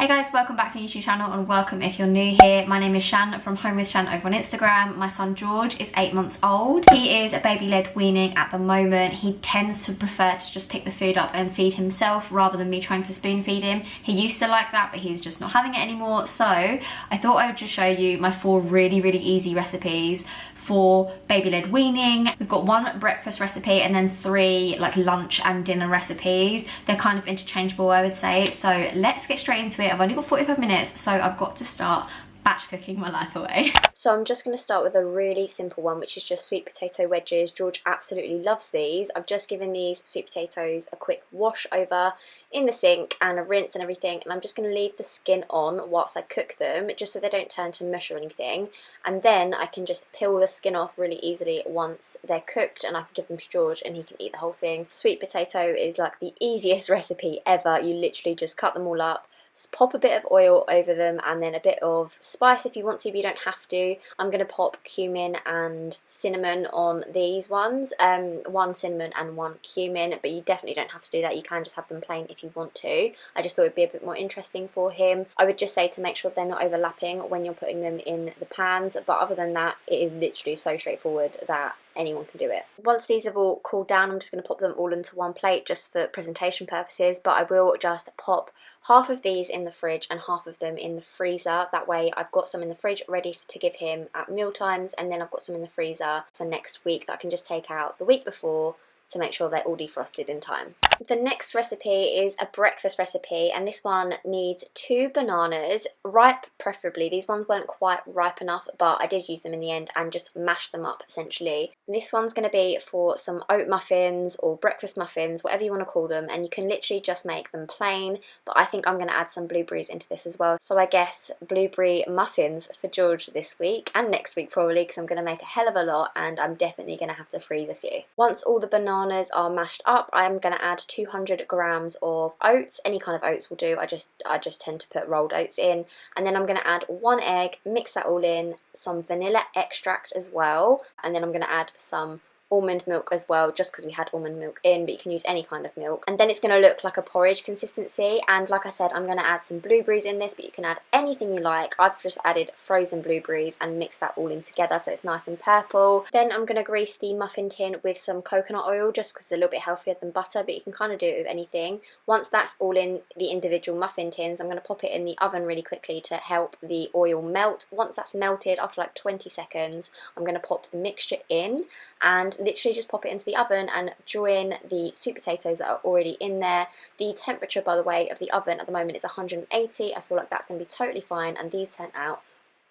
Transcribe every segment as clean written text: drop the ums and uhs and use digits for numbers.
Hey guys, welcome back to the YouTube channel and welcome if you're new here. My name is Shan from HomeWithShan over on Instagram. My son George is 8 months old. He is a baby-led weaning at the moment. He tends to prefer to just pick the food up and feed himself rather than me trying to spoon feed him. He used to like that, but he's just not having it anymore. So I thought I would just show you my 4 really easy recipes for baby-led weaning. We've got 1 breakfast recipe and then 3 like lunch and dinner recipes. They're kind of interchangeable, I would say. So let's get straight into it. I've only got 45 minutes, so I've got to start batch cooking my life away. So I'm just going to start with a really simple one, which is just sweet potato wedges. George absolutely loves these. I've just given these sweet potatoes a quick wash over in the sink and a rinse and everything, and I'm just going to leave the skin on whilst I cook them, just so they don't turn to mush or anything, and then I can just peel the skin off really easily once they're cooked, and I can give them to George and he can eat the whole thing. Sweet potato is like the easiest recipe ever. You literally just cut them all up, pop a bit of oil over them and then a bit of spice if you want to, but you don't have to. I'm going to pop cumin and cinnamon on these ones, 1 cinnamon and 1 cumin, but you definitely don't have to do that. You can just have them plain if you want to. I just thought it'd be a bit more interesting for him. I would just say to make sure they're not overlapping when you're putting them in the pans, but other than that, it is literally so straightforward that anyone can do it. Once these have all cooled down, I'm just going to pop them all into one plate just for presentation purposes, but I will just pop half of these in the fridge and half of them in the freezer. That way I've got some in the fridge ready to give him at meal times, and then I've got some in the freezer for next week that I can just take out the week before to make sure they're all defrosted in time. The next recipe is a breakfast recipe, and this one needs 2 bananas, ripe preferably. These ones weren't quite ripe enough, but I did use them in the end and just mashed them up essentially. This one's going to be for some oat muffins or breakfast muffins, whatever you want to call them, and you can literally just make them plain, but I think I'm going to add some blueberries into this as well. So I guess blueberry muffins for George this week and next week probably, because I'm going to make a hell of a lot and I'm definitely going to have to freeze a few. Once all the bananas are mashed up, I'm going to add 200 grams of oats. Any kind of oats will do. I just tend to put rolled oats in, and then I'm going to add 1 egg, mix that all in, some vanilla extract as well, and then I'm going to add some almond milk as well, just because we had almond milk in, but you can use any kind of milk, and then it's going to look like a porridge consistency. And like I said, I'm going to add some blueberries in this, but you can add anything you like. I've just added frozen blueberries and mixed that all in together so it's nice and purple. Then I'm going to grease the muffin tin with some coconut oil, just because it's a little bit healthier than butter, but you can kind of do it with anything. Once that's all in the individual muffin tins, I'm going to pop it in the oven really quickly to help the oil melt. Once that's melted, after like 20 seconds, I'm going to pop the mixture in and literally just pop it into the oven and join the sweet potatoes that are already in there. The temperature, by the way, of the oven at the moment is 180. I feel like that's going to be totally fine, and these turned out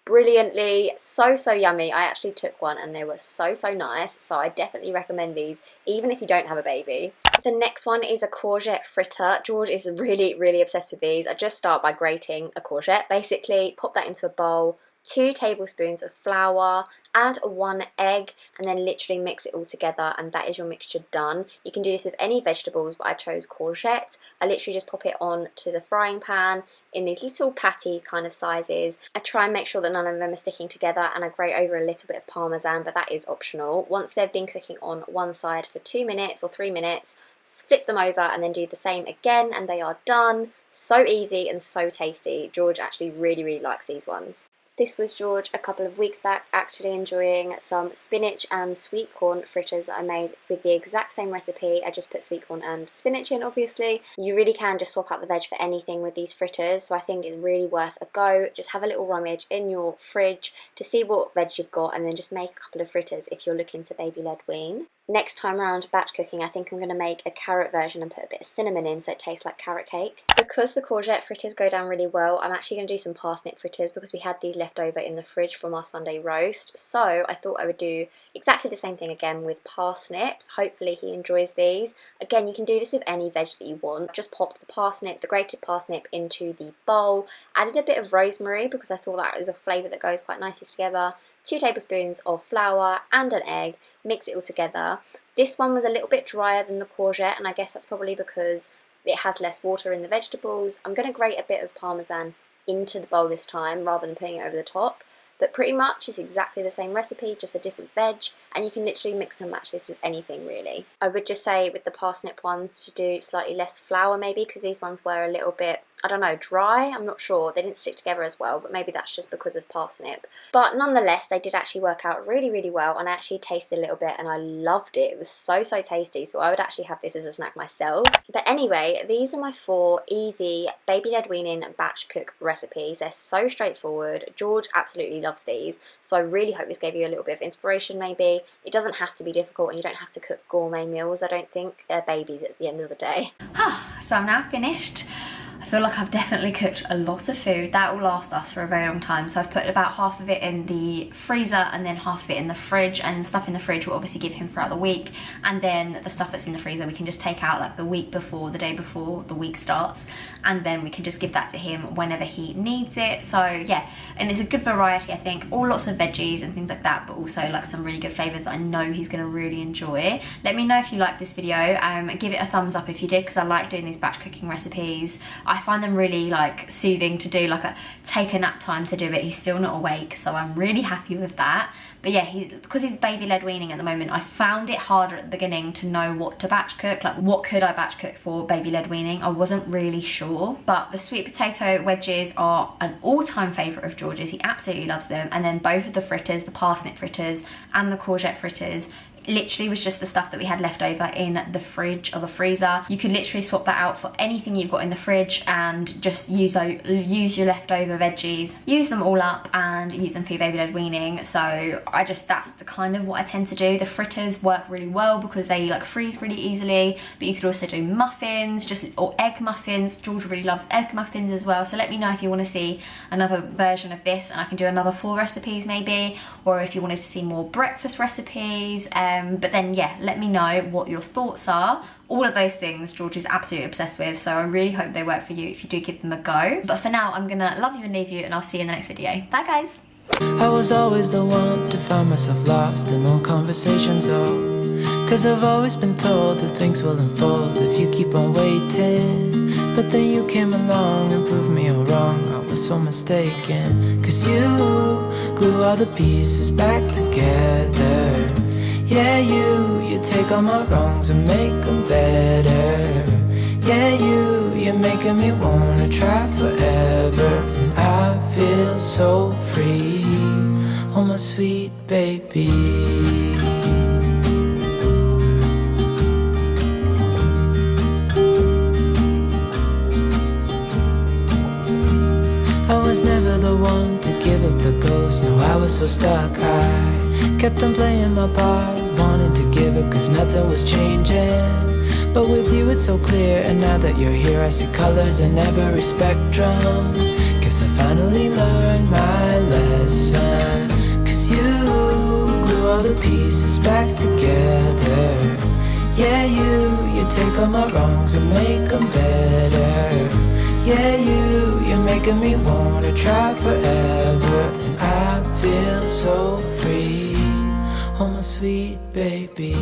brilliantly. So yummy. I actually took one and they were so nice, so I definitely recommend these even if you don't have a baby. The next one is a courgette fritter. George is really obsessed with these. I just start by grating a courgette. Basically pop that into a bowl, 2 tablespoons of flour, add 1 egg, and then literally mix it all together, and that is your mixture done. You can do this with any vegetables, but I chose courgette. I literally just pop it on to the frying pan in these little patty kind of sizes. I try and make sure that none of them are sticking together, and I grate over a little bit of parmesan, but that is optional. Once they've been cooking on one side for 2 minutes or 3 minutes, flip them over and then do the same again, and they are done. So easy and so tasty. George actually really likes these ones. This was George a couple of weeks back, actually enjoying some spinach and sweet corn fritters that I made with the exact same recipe. I just put sweet corn and spinach in, obviously. You really can just swap out the veg for anything with these fritters, so I think it's really worth a go. Just have a little rummage in your fridge to see what veg you've got, and then just make a couple of fritters if you're looking to baby-led wean. Next time around batch cooking, I think I'm going to make a carrot version and put a bit of cinnamon in so it tastes like carrot cake. Because the courgette fritters go down really well, I'm actually going to do some parsnip fritters because we had these left over in the fridge from our Sunday roast. So I thought I would do exactly the same thing again with parsnips. Hopefully he enjoys these. Again, you can do this with any veg that you want. Just pop the parsnip, the grated parsnip, into the bowl. Added a bit of rosemary because I thought that is a flavour that goes quite nicely together. 2 tablespoons of flour and an egg, mix it all together. This one was a little bit drier than the courgette, and I guess that's probably because it has less water in the vegetables. I'm going to grate a bit of parmesan into the bowl this time rather than putting it over the top, but pretty much it's exactly the same recipe, just a different veg, and you can literally mix and match this with anything really. I would just say with the parsnip ones to do slightly less flour maybe, because these ones were a little bit I don't know, dry. I'm not sure. They didn't stick together as well, but maybe that's just because of parsnip. But nonetheless, they did actually work out really, really well, and I actually tasted a little bit and I loved it. It was so, so tasty, so I would actually have this as a snack myself. But anyway, these are my 4 easy baby-led weaning batch cook recipes. They're so straightforward. George absolutely loves these, so I really hope this gave you a little bit of inspiration maybe. It doesn't have to be difficult, and you don't have to cook gourmet meals, I don't think. They're babies at the end of the day. So I'm now finished. I feel like I've definitely cooked a lot of food. That will last us for a very long time. So I've put about half of it in the freezer and then half of it in the fridge, and stuff in the fridge will obviously give him throughout the week. And then the stuff that's in the freezer we can just take out like the week before, the day before the week starts, and then we can just give that to him whenever he needs it. So yeah, and it's a good variety, I think. All lots of veggies and things like that, but also like some really good flavours that I know he's going to really enjoy. Let me know if you like this video. Give it a thumbs up if you did, because I like doing these batch cooking recipes. I find them really like soothing to do, like take a nap time to do it. He's still not awake, so I'm really happy with that. But yeah, because he's baby-led weaning at the moment, I found it harder at the beginning to know what to batch cook, like what could I batch cook for baby-led weaning. I wasn't really sure, but the sweet potato wedges are an all-time favourite of George's. He absolutely loves them. And then both of the fritters, the parsnip fritters and the courgette fritters, literally was just the stuff that we had left over in the fridge or the freezer. You can literally swap that out for anything you've got in the fridge and just use your leftover veggies, use them all up and use them for your baby-led weaning. So that's the kind of what I tend to do. The fritters work really well because they like freeze really easily, but you could also do muffins, or egg muffins. George really loves egg muffins as well. So let me know if you want to see another version of this, and I can do another 4 recipes maybe, or if you wanted to see more breakfast recipes. But then yeah, let me know what your thoughts are. All of those things George is absolutely obsessed with, so I really hope they work for you if you do give them a go. But for now, I'm gonna love you and leave you, and I'll see you in the next video. Bye guys. I was always the one to find myself lost in long conversations, oh, 'cause I've always been told that things will unfold if you keep on waiting. But then you came along and proved me all wrong. I was so mistaken, 'cause you glue all the pieces back together. Yeah, you take all my wrongs and make them better. Yeah, you're making me wanna try forever. And I feel so free, oh my sweet baby. I was never the one to give up the ghost. No, I was so stuck. I kept on playing my part, wanting to give up 'cause nothing was changing. But with you it's so clear, and now that you're here I see colors in every spectrum. Guess I finally learned my lesson, 'cause you glue all the pieces back together. Yeah, you take all my wrongs and make them better. Yeah, you're making me wanna try forever. And I feel so free, oh my sweet baby.